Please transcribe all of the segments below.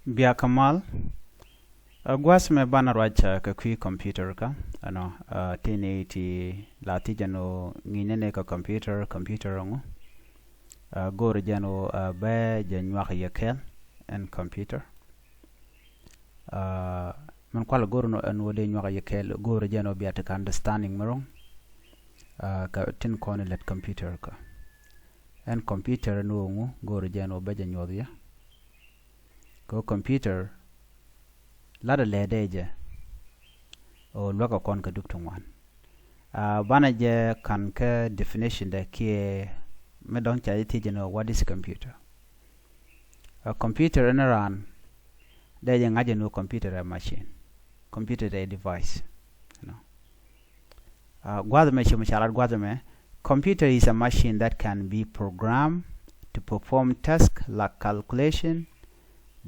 Bia Kamal gwas me bana racha ka kui computer ka ano tini ti lati jano nginene ka computer ngo gore jano be janwa yakel en computer man kwala gore no en wode nywa yakel gore jano biata ka understanding marong ka tin kono let computer ka en computer no ngo gore jano be janwa ya ko computer lada ledeje o loka kon ka dukton wan bana je kan ka definition da ke me don cha yiti jeno what is computer. A computer in ran da je ngaje no computer a machine, computer a device, you know. Gwadame shi musharat gwadame, computer is a machine that can be programmed to perform tasks like calculation,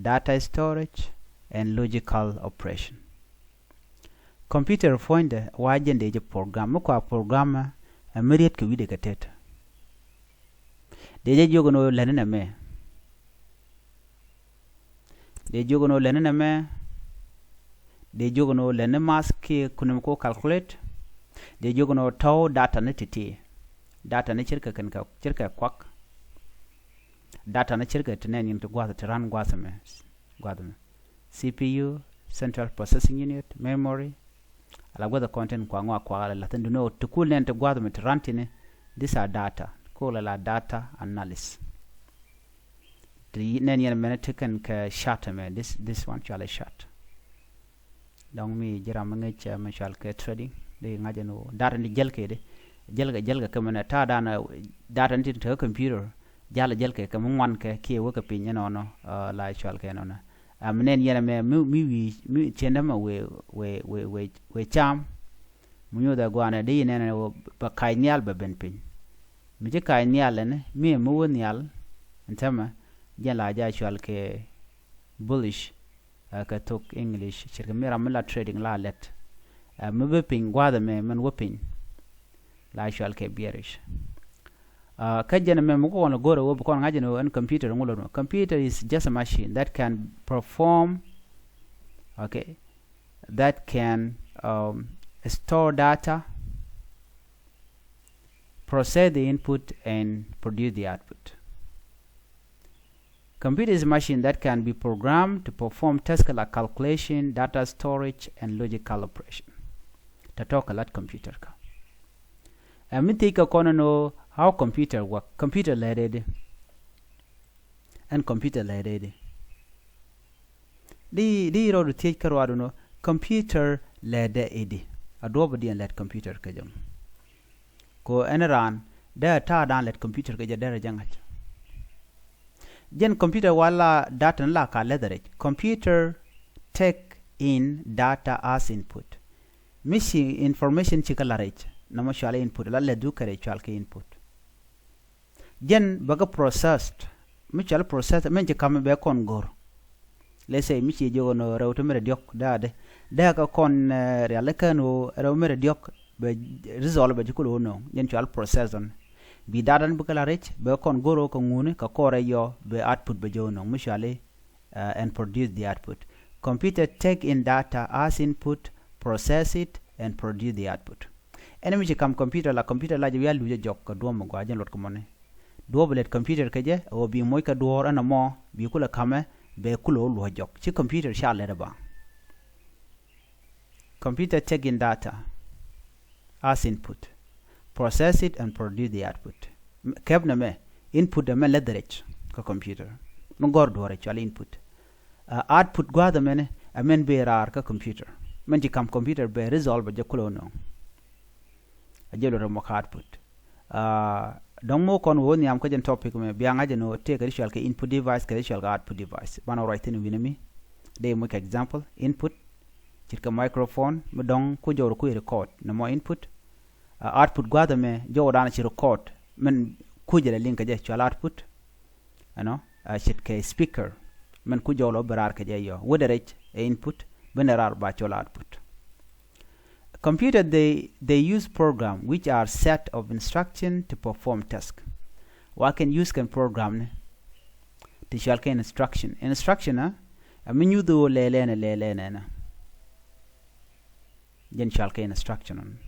data storage, and logical operation. Computer find wajende je program ko program amiriet ke wide katet de je jogono lenena me de jogono lenena me de jogono lene maski kunum ko calculate de jogono taw data ne titi data ne cirka kan ka cirka kwak data ne cirka tenen yin to gwata tiran gwata me CPU, central processing unit, memory, ala gwada content kwa ngwa kwa ala latin duno tukul nente gwada mitrantine. These are data. Call la data analysis. The nen yen menetikan ka shot me. This one shall shot. Dong mi jira mangecha mashal ka trading. De ngaje no data ni jelke de. Jelga kamana ta dana data ni to computer. Jala jelke ka mwan ka ki woka pinya no la shal ka no. Amnen yana me mi chendama we cham munyo da gwana de yana ba kainial ba benpin mi je kainial ne mi mo wonial ntama jala ja shwal ke bullish ka thok English shirka mera mala trading la let mi be pin gwada me man wopin la shwal ke bearish kajana me mo ko gore wo ko ngaje no en computer ngulo no. Computer is just a machine that can perform that can store data, process the input, and produce the output. Computer is a machine that can be programmed to perform tasks like calculation, data storage, and logical operation. To talk a lot computer ka mi tika kono no how computer work. Computer led and computer led di ro to take karwado no computer led edi adobe di led computer ka jam ko enran da ta dan led computer ka jadara jangat jen computer wala data la ka ledere computer take in data as input missing information chikalarech nama shale input la le du kare chalke input jen baga processed michal process men je kam be kon gor let's say michi jogono rawto mere diok da ka kon reale kanu raw mere diok be resolve be jikulo no jen chal process on bi dadan bu kala rech be kon goro ko ngune ka kore yo be output be jono michale and produce the output. Computer take in data as input, process it, and produce the output. Enemy je kam computer la je yalu je jok ka do mo gwajen lot ko mone do belet computer ke je o bi moy ka do ana mo bi kula kame be kulo lo jok ci computer sha le ba. Computer take in data as input, process it, and produce the output. Kebna me input de me lederech ka computer mo gor do re chal input output gwa da mene amen be rar ka computer man je kam computer be resolve je kulo no ajelo mo output don mo kon woni am ko jen topic me biya ngaje no take ritual ke input device ke ritual output device bana right ni winami de mo example input cirka microphone mo don ko joro ko record no mo input output gwada me jowo dana ci record men ku jele link je ci output ano cirka speaker men ku jolo berar ke je yo woderech input benerar ba ci output. Computer they use program which are set of instruction to perform task. What can use can program to shall can instruction min yudu lelene na jen chalke instruction.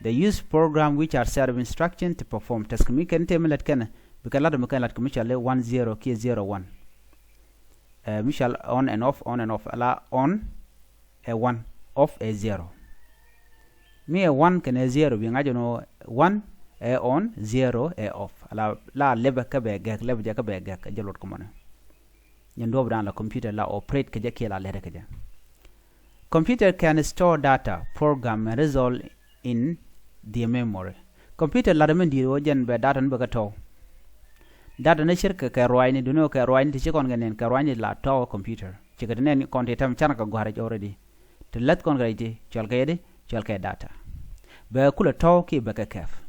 They use program which are set of instruction to perform task. Mi ken temelet ken bikala de ken lat kumishale 10 ki 01. Mishal on and off ala on a 1 off a 0. Mi a 1 ken a 0 bi ngajo no 1 a on 0 a off ala la lebe ka be gek lebe ja ka be gek jalot ko mona nyen do bran la computer la operate ka ja ke la lede ka ja. Computer can store data, program and result in the memory. Computer la men di jen be data nbe ka to data ne shirka ka roini duno ka roini ti kon ganen ka roini la to computer ti ka ne kon te tam chana ka gware already to let kon gaiti chal ka data be kula to ki be ka kef.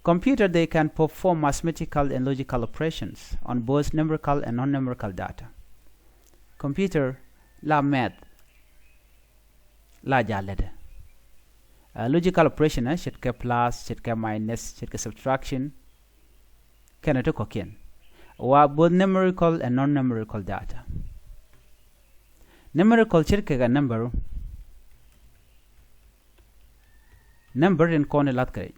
Computer they can perform mathematical and logical operations on both numerical and non-numerical data. Computer la math la jalede logical operation shit ke plus shit ke minus shit ke subtraction can to kokien wa both numerical and non-numerical data. Numerical shit ke ga number in kone lat kare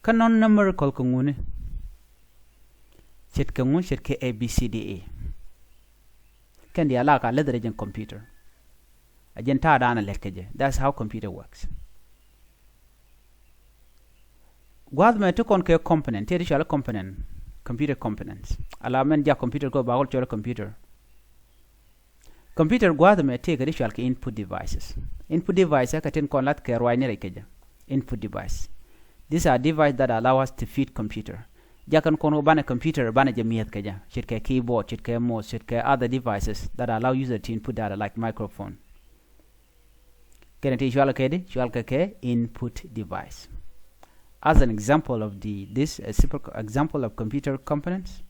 kan non-numerical ko ngune shit ke a b c d e kan di alaka ledre jen computer agenta dana lekkeje. That's how computer works. Gwad me to kon ke component tedi chala component computer components ala men ja computer ko bagol chala computer gwad me te gadi chala ke input devices ka ten kon lat ke roine rekeje input device. These are devices that allow us to feed computer jakan kono bana computer bana jamiyat kaja shirke keyboard shirke mouse shirke other devices that allow user to input data like microphone. Ke input device. As an example of this simple example of computer components,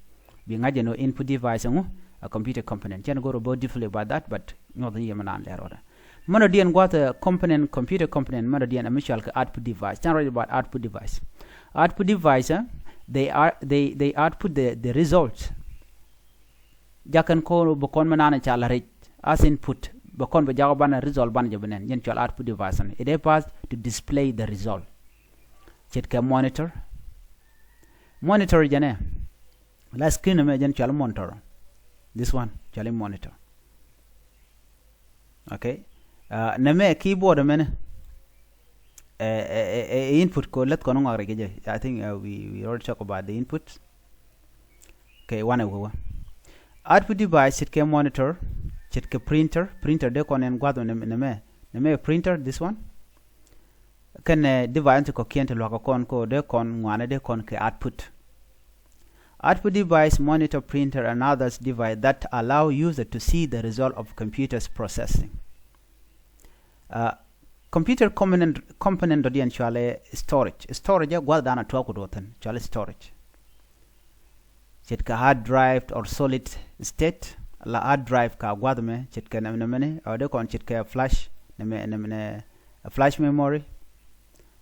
being no input device a computer component. Can go about differently about that, but not the Yamanan Lerora. Monodian got a component computer component Monodian a output device. Don't worry about output device. Output device they output the results. Jakan ko bokon manana chala as input. Bakon bajago bana result bana jabanen yen chal output device it is passed to display the result. Chetka monitor jane la screen me jen chal monitor. This one chal monitor. Okay, name keyboard men input ko let kono ngare geje. I think we already talk about the input. Okay, one output device chetka monitor. Chetka printer de kon en gwado neme printer. This one can device ko kente lo kon ko de kon ngwane de kon ke output device monitor printer and others device that allow user to see the result of computer's processing. Computer component odian chale storage gwada na to ko doten chale storage chetka hard drive or solid state la hard drive ka gwadme chitka namene ode kon chitka flash namene flash memory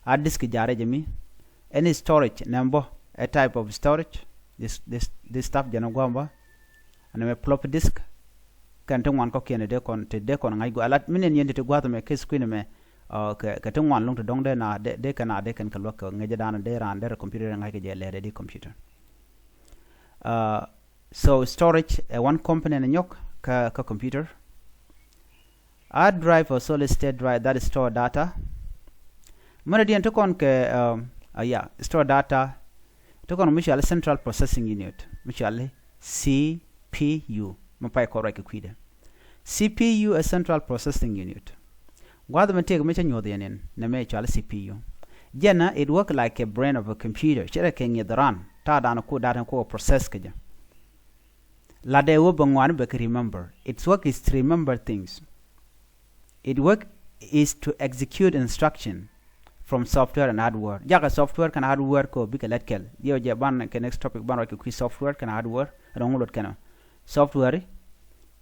hard disk jare jami any storage number a type of storage this stuff jana gwamba aname floppy disk kan tong wan ko kene de kon ngai go alat minen yende to gwadme ke screen me ka tong wan long to dong de na de kana de kan kalwa ko ngeje dana de ran de computer ngai ke je le de computer. So storage one component in yok ka computer. Hard drive or solid state drive that store data. Mana dian to kon ke store data to kon mishal central processing unit mishal CPU mapai korek kwide. CPU a central processing unit. Gwada me take mecha nyodien na me chal CPU. Jena it work like a brain of a computer. Chere kenye dran ta dana ko data ko process kaja. Lade wo bangwan be remember. Its work is to remember things. Its work is to execute instruction from software and hardware. Jaga software kan hardware ko bika letkel. Dio je ban ke next topic ban ko software kan hardware rongolot kana. Software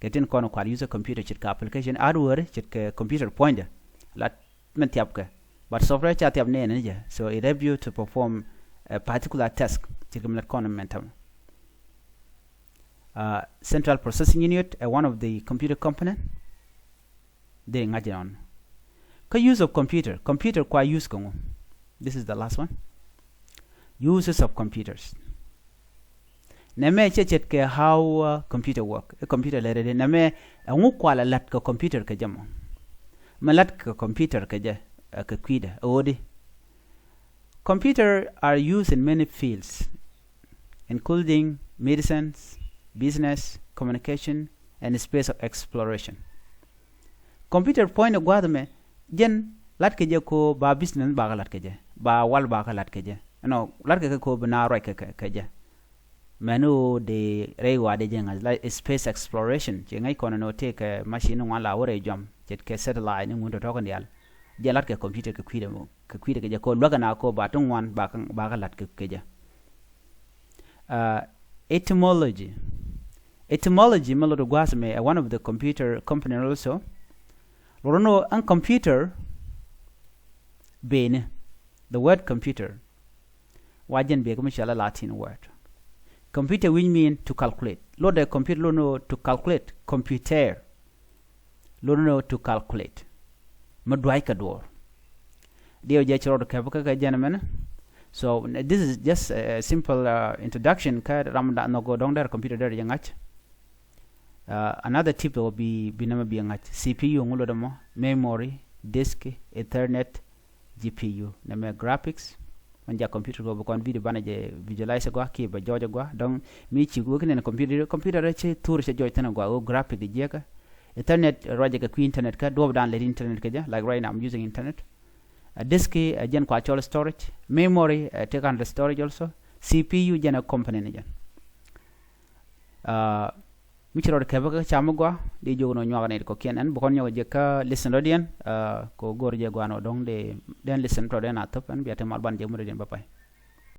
ketin kono kwal user computer chit ka application hardware chit ke computer pointer. Lat men tiap but software chat tiap ne je. So it help you to perform a particular task chit ke men kono mentam. central processing unit, one of the computer component. They ngaji on. Ka use of computer kwa use kongo. This is the last one. Uses of computers. Name chechet ke how computer work. A computer lere name ngu kwala lat ka computer ka jamo. Malat ka computer ka je ka kwida odi. Computers are used in many fields, including medicines, business, communication, and space exploration. Computer point of guadame jen lat ke je ko ba business ba lat ke je ba wal ba lat ke je no lat ke ko bana roi ke je menu de rewa de jenga like space exploration je ngai kono no take machine wala wore jom jet ke satellite ni ngundo to ko ndial je lat ke computer ke kwide ke je ko loga na ko ba tun wan ba lat ke je etymology malo do guasme one of the computer company also Lorono an computer bene the word computer wajen be kuma Latin word computer which mean to calculate lo the computer lo to calculate computer lo to calculate madwai ka door dio je choro ka ka gentlemen. So this is just a simple introduction ka ramda no go down there computer there yangach. Another tip will be binama biangat CPU ngulo damo memory disk ethernet GPU name graphics manja computer go kon video bana je visualize go ki ba jojo go donc mi ci go kene computer che tour che jojo tan go graphic de jeka ethernet roje ka ku internet ka do dan le internet ka ja like right now I'm using internet disk jen ko actual storage memory take on the storage also CPU jen a component jen michiro de kebaka chamugwa di jogono nyawane ko kenen bokon nyaw je ka listen rodian ko gorje gwano dong de den listen to den atop an biate mal ban je mudden bapay